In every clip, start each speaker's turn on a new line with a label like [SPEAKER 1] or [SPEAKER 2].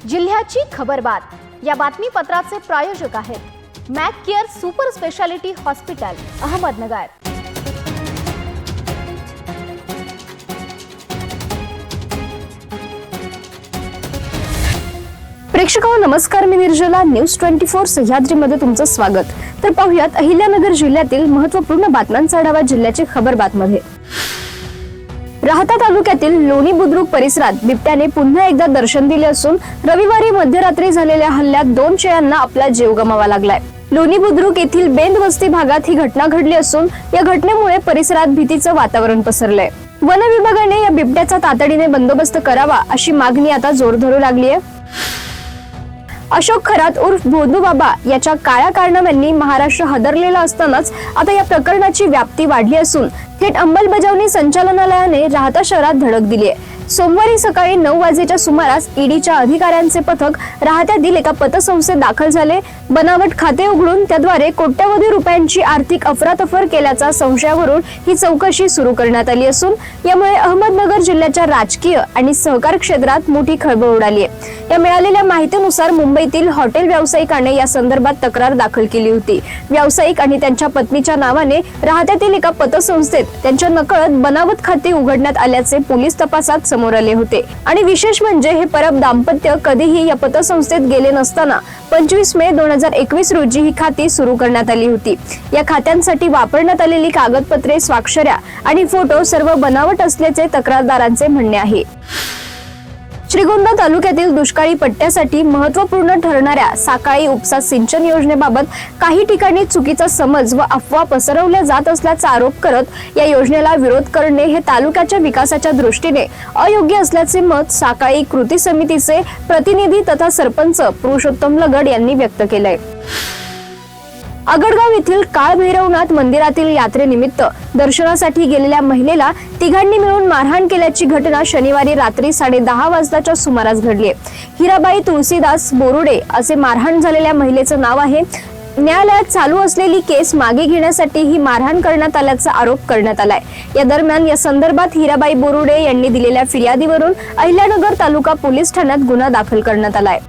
[SPEAKER 1] जिल्ह्याची खबरबात या बातमीपत्राचे प्रायोजक आहेत Mac care super speciality hospital Ahmednagar. प्रेक्षकांनो नमस्कार, मी निर्जला, न्यूज 24 सह्याद्रीमध्ये तुमचं स्वागत। तर पाहूयात अहिल्यानगर जिल्ह्यातील महत्त्वपूर्ण बातम्यांचा आढावा जिल्ह्याची खबरबातमध्ये। राहता तालुक्यातील लोणी बुद्रुक परिसरात बिबट्याने पुन्हा एकदा दर्शन दिले असून रविवारी मध्यरात्री झालेल्या हल्ल्यात 2 शेळ्यांना आपला जीव गमावा लागलाय। लोणी बुद्रुक येथील बेंद वस्ती भागात ही घटना घडली असून या घटनेमुळे परिसरात भीतीचं वातावरण पसरलंय। वन विभागाने या बिबट्याचा तातडीने बंदोबस्त करावा अशी मागणी आता जोर धरू लागली आहे। अशोक खरात उर्फ भोदू बाबा याच्या काळ्या कारनाम्यांनी महाराष्ट्र हादरलेला असतानाच आता या प्रकरणाची व्याप्ती वाढली असून थेट अंमलबजावणी संचालनालयाने राहता शहरात धडक दिली आहे। सोमवारी सकाळी 9 वाजेच्या सुमारास ईडीच्या अधिकाऱ्यांचे पथक राहत्यातील एका पतसंस्थेत दाखल झाले। बनावट खाते उघडून त्याद्वारे कोट्यवधी रुपयांची आर्थिक अफरातफर केल्याचा संशयावरून ही चौकशी सुरू करण्यात आली असून यामुळे अहमदनगर जिल्ह्याच्या राजकीय आणि सहकार क्षेत्रात मोठी खळबळ उडाली आहे। या मिळालेल्या माहितीनुसार मुंबईतील हॉटेल व्यावसायिकाने या संदर्भात तक्रार दाखल केली होती। व्यावसायिक आणि त्यांच्या पत्नीच्या नावाने राहत्यातील एका पतसंस्थेत त्यांच्या नकळत बनावट खाते उघडण्यात आल्याचे पोलीस तपासात समोर आले होते। आणि विशेष म्हणजे हे परब दाम्पत्य कधीही या पतसंस्थेत गेले नसताना 25 मे 2021 रोजी ही खाती सुरू करण्यात आली होती। या खात्यांसाठी वापरण्यात आलेली कागदपत्रे, स्वाक्षऱ्या आणि फोटो सर्व बनावट असल्याचे तक्रारदारांचे म्हणणे आहे। श्रीगोंदा तालुक्यातील दुष्काळी पट्ट्यासाठी महत्त्वपूर्ण ठरणाऱ्या साकाळी उपसा सिंचन योजनेबाबत काही ठिकाणी चुकीचा समज व अफवा पसरवल्या जात असल्याचा आरोप करत या योजनेला विरोध करणे हे तालुक्याच्या विकासाच्या दृष्टीने अयोग्य असल्याचे मत साकाळी कृती समितीचे प्रतिनिधी तथा सरपंच पुरुषोत्तम लगड यांनी व्यक्त केलंय। आगडगाव येथील काळभैरवनाथ मंदिरातील यात्रेनिमित्त दर्शनासाठी गेलेल्या महिलेला तिघांनी मिळून मारहाण केल्याची घटना शनिवारी रात्री 10:30 वाजताच्या सुमारास घडली आहे। हिराबाई तुळशीदास बोरुडे असे मारहाण झालेल्या महिलेचं नाव आहे। न्यायालयात चालू असलेली केस मागे घेण्यासाठी ही मारहाण करण्यात आल्याचा आरोप करण्यात आलाय। या दरम्यान या संदर्भात हिराबाई बोरुडे यांनी दिलेल्या फिर्यादीवरून अहिल्यानगर तालुका पोलीस ठाण्यात गुन्हा दाखल करण्यात आलाय।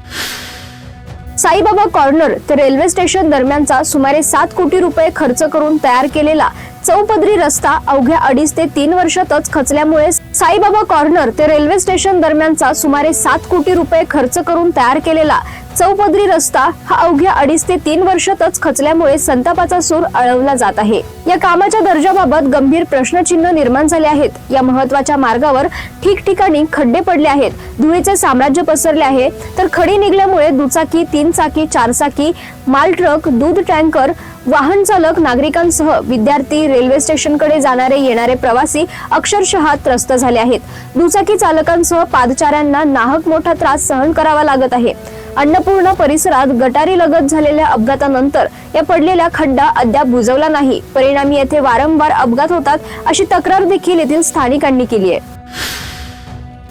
[SPEAKER 1] साईबाबा कॉर्नर ते रेल्वे स्टेशन दरम्यानचा सुमारे 7 कोटी रुपये खर्च करून तयार केलेला चौपदरी रस्ता अवघ्या 2.5 ते 3 वर्षातच खचल्यामुळे साईबाबा कॉर्नर ते रेल्वे स्टेशन दरम्यानचा सुमारे 7 कोटी रुपये खर्च करून तयार केलेला चौपदरी रस्ता हा अवघ्या 2.5 ते 3 वर्षातच खचल्यामुळे संतापाचा सूर आळवला जात आहे। या कामाच्या दर्जाबाबत गंभीर प्रश्नचिन्ह निर्माण झाले आहेत। या महत्त्वाच्या मार्गावर ठिकठिकाणी खड्डे पडले आहेत, धुळीचे साम्राज्य पसरले आहे, तर खडी निघल्यामुळे दुचाकी, 3 चाकी, 4 चाकी, माल ट्रक, दूध टँकर, वाहन चालक, नागरिकांसह विद्यार्थी, रेल्वे स्टेशनकडे जाणारे येणारे प्रवासी अक्षरशः त्रस्त झाले आहेत। दुचाकी चालकांसह पादचाऱ्यांना नाहक मोठा त्रास सहन करावा लागत आहे। अन्नपूर्णा परिसरात गटारी लगत झालेल्या अपघातानंतर या पडलेला खड्डा अद्याप बुजवला नाही। परिणामी येथे वारंवार अपघात होतात अशी तक्रार देखील येथील स्थानिकांनी केली आहे।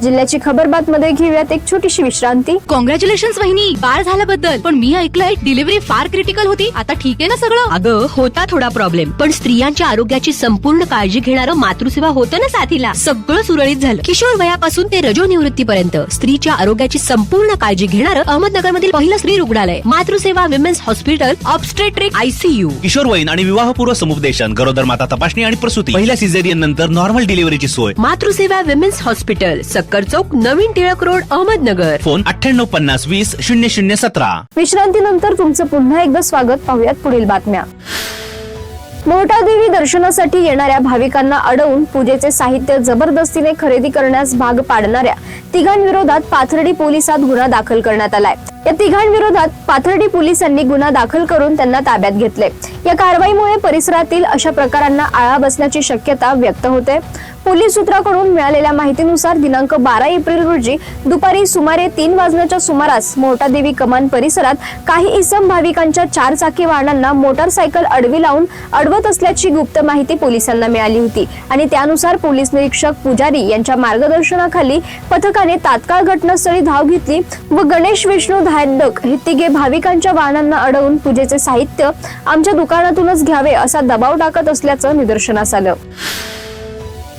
[SPEAKER 1] जिल्ह्याची खबरबातमध्ये घेऊयात एक छोटीशी विश्रांती।
[SPEAKER 2] कॉंग्रॅच्युलेशन्स वहिनी, बाळ झाल्याबद्दल। पण मी ऐकलंय डिलिव्हरी फार क्रिटिकल होती, आता ठीक आहे ना सगळं?
[SPEAKER 3] अगं होता थोडा प्रॉब्लेम, पण स्त्रियांच्या आरोग्याची संपूर्ण काळजी घेणारं मातृसेवा होतं ना साथीला। सगळं सुरळीत झालं। किशोर वयापासून ते रजोनिवृत्तीपर्यंत स्त्रीच्या आरोग्याची संपूर्ण काळजी घेणारं अहमदनगर मधील पहिलं स्त्री रुग्णालय Matruseva women's hospital, obstetric ICU,
[SPEAKER 4] किशोरवयीन आणि विवाहपूर्व समुपदेशन, गरोदर माता तपासणी आणि प्रसूती, पहिल्या सिझेरियन नंतर नॉर्मल डिलिव्हरीची सोय।
[SPEAKER 3] मातृसेवा विमेन्स हॉस्पिटल, सक्कर चौक, नवीन टिळक रोड, अहमदनगर।
[SPEAKER 4] फोन 9850200017।
[SPEAKER 1] विश्रांतीनंतर तुमचं पुन्हा एकदा स्वागत। पाहूयात पुढील बातम्या। मोहटादेवी दर्शनासाठी येणाऱ्या भाविकांना अडवून पूजेचे साहित्य जबरदस्तीने खरेदी करण्यास भाग पाडणाऱ्या तिघांविरोधात पाथर्डी पोलिसात गुन्हा दाखल करण्यात आलाय। या तिघांविरोधात पाथर्डी पोलिसांनी गुन्हा दाखल करून त्यांना ताब्यात घेतले। या कारवाईमुळे परिसरातील अशा प्रकारांना आळा बसण्याची शक्यता व्यक्त होते। पोलीस सूत्रांकडून मिळालेल्या माहितीनुसार दिनांक 12 एप्रिल रोजी दुपारी सुमारे 3 वाजण्याच्या सुमारास मोहटादेवी कमान परिसरात काही इसम भाविकांच्या 4 चाकी वाहनांना मोटारसायकल अडवी लावून अडवत असल्याची गुप्त माहिती पोलिसांना मिळाली होती आणि त्यानुसार पोलीस निरीक्षक पुजारी यांच्या मार्गदर्शनाखाली पथकाने तात्काळ घटनास्थळी धाव घेतली व गणेश, विष्णू, धायदक हे तिघे भाविकांच्या वाहनांना अडवून पूजेचे साहित्य आमच्या दुकानातूनच घ्यावे असा दबाव टाकत असल्याचं निदर्शनास आलं।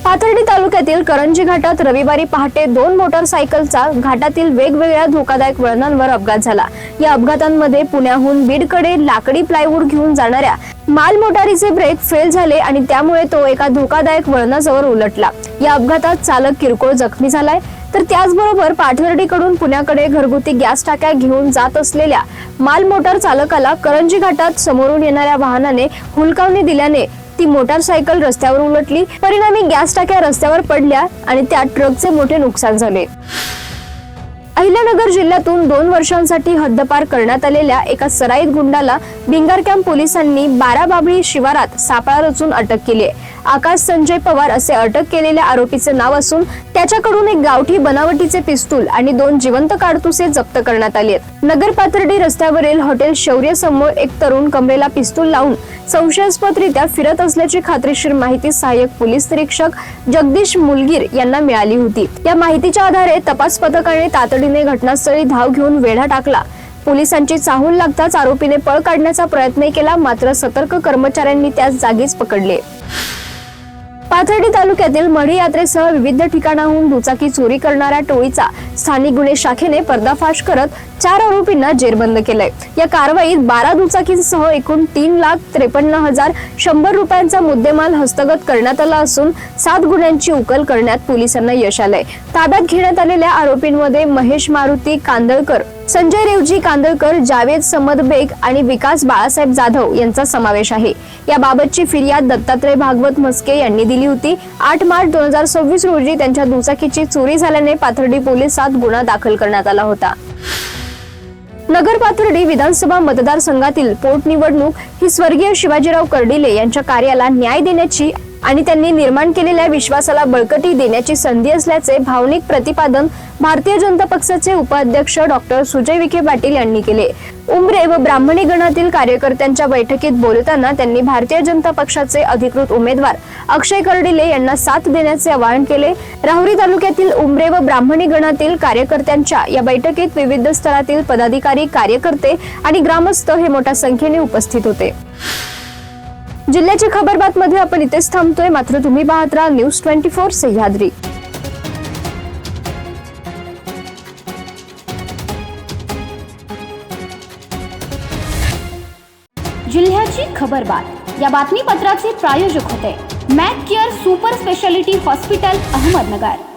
[SPEAKER 1] पाथर्डी तालुक्यातील करंजी घाटात रविवारी पहाटे 2 मोटारसायकलचा घाटातील वेगवेगळ्या धोकादायक वळणांवर अपघात झाला. या अपघातांमध्ये पुण्याहून बीडकडे लाकडी प्लायवूड घेऊन जाणाऱ्या माल मोटारीचे ब्रेक फेल झाले आणि त्यामुळे तो एका धोकादायक वळणाजवळ उलटला. या अपघातात चालक किरकोळ जखमी झालाय. तर त्याचबरोबर पाथर्डीकडून पुण्याकडे घरगुती गॅस टाक्या घेऊन जात असलेल्या माल मोटार चालकाला करंजी घाटात समोरून येणाऱ्या वाहनाने हुलकावणी दिल्याने ती मोटारसायकल रस्त्यावर उलटली. परिणामी गॅस टाक्या रस्त्यावर पडल्या आणि त्यात ट्रकचे मोठे नुकसान झाले. अहिल्यानगर जिल्ह्यातून 2 वर्षांसाठी हद्दपार करण्यात आलेल्या एका सराईत गुंडाला भिंगार कॅम्प पोलिसांनी 12 बाबळी शिवारात सापळा रचून अटक केली आहे. आकाश संजय पवार असे अटक केलेल्या आरोपीचे नाव असून त्याच्याकडून एक गावठी बनावटीचे पिस्तूल आणि 2 जिवंत काडतुसे जप्त करण्यात आली आहेत. नगर पाथर्डी रस्त्यावरील हॉटेल शौर्य समोर एक तरुण कमरेला पिस्तूल लावून संशयास्पदरित्या फिरत असल्याची खात्रीशीर माहिती सहाय्यक पोलीस निरीक्षक जगदीश मुलगीर यांना मिळाली होती. या माहितीच्या आधारे तपास पथकाने तातडीने घटनास्थळी धाव घेऊन वेढा टाकला. पोलिसांची चाहूल लागताच आरोपीने पळ काढण्याचा प्रयत्न केला, मात्र सतर्क कर्मचाऱ्यांनी त्यास जागीच पकडले. पाथर्डी तालुक्यातील मढी यात्रेसह विविध ठिकाणाहून दुचाकी चोरी करणाऱ्या टोळीचा स्थानिक गुन्हे शाखेने पर्दाफाश करत 4 आरोपींना जेरबंद केलंय. या कारवाईत 12 दुचाकींसह एकूण 3,53,100 रुपयांचा मुद्देमाल हस्तगत करण्यात आला असून 7 गुन्ह्यांची उकल करण्यात पोलिसांना यश आलंय. ताब्यात घेण्यात आलेल्या आरोपींमध्ये महेश मारुती कांदळकर, संजय रेवजी कांदळकर, जावेद समद बेग आणि विकास बाळासाहेब जाधव यांचा समावेश आहे. याबाबतची फिर्याद दत्तात्रय भागवत म्हस्के यांनी दिली होती. 8 मार्च 2026 रोजी त्यांच्या दुचाकीची चोरी झाल्याने पाथर्डी पोलिसात गुन्हा दाखल करण्यात आला होता. नगर पाथर्डी विधानसभा मतदारसंघातील पोटनिवडणूक ही स्वर्गीय शिवाजीराव कर्डिले यांच्या कार्याला न्याय देण्याची आणि त्यांनी निर्माण केलेल्या विश्वासाला बळकटी देण्याची संधी असल्याचे भावनिक प्रतिपादन भारतीय जनता पक्षाचे उपाध्यक्ष डॉक्टर सुजय विखे पाटील यांनी केले. उमरे व ब्राह्मणी गणातील कार्यकर्त्यांच्या बैठकीत बोलताना त्यांनी भारतीय जनता पक्षाचे अधिकृत उमेदवार अक्षय कर्डिले यांना साथ देण्याचे आवाहन केले. राहुरी तालुक्यातील उमरे व ब्राह्मणी गणातील कार्यकर्त्यांच्या या बैठकीत विविध स्तरातील पदाधिकारी, कार्यकर्ते आणि ग्रामस्थ हे मोठ्या संख्येने उपस्थित होते. जिल्ह्याची खबरबात मध्ये आपण इथेच थांबतोय, मात्र तुम्ही पाहत राहा न्यूज 24 सह्याद्री.
[SPEAKER 5] जिल्ह्याची खबरबात या बातमीपत्राचे प्रायोजक होते Mac care super speciality hospital, Ahmednagar.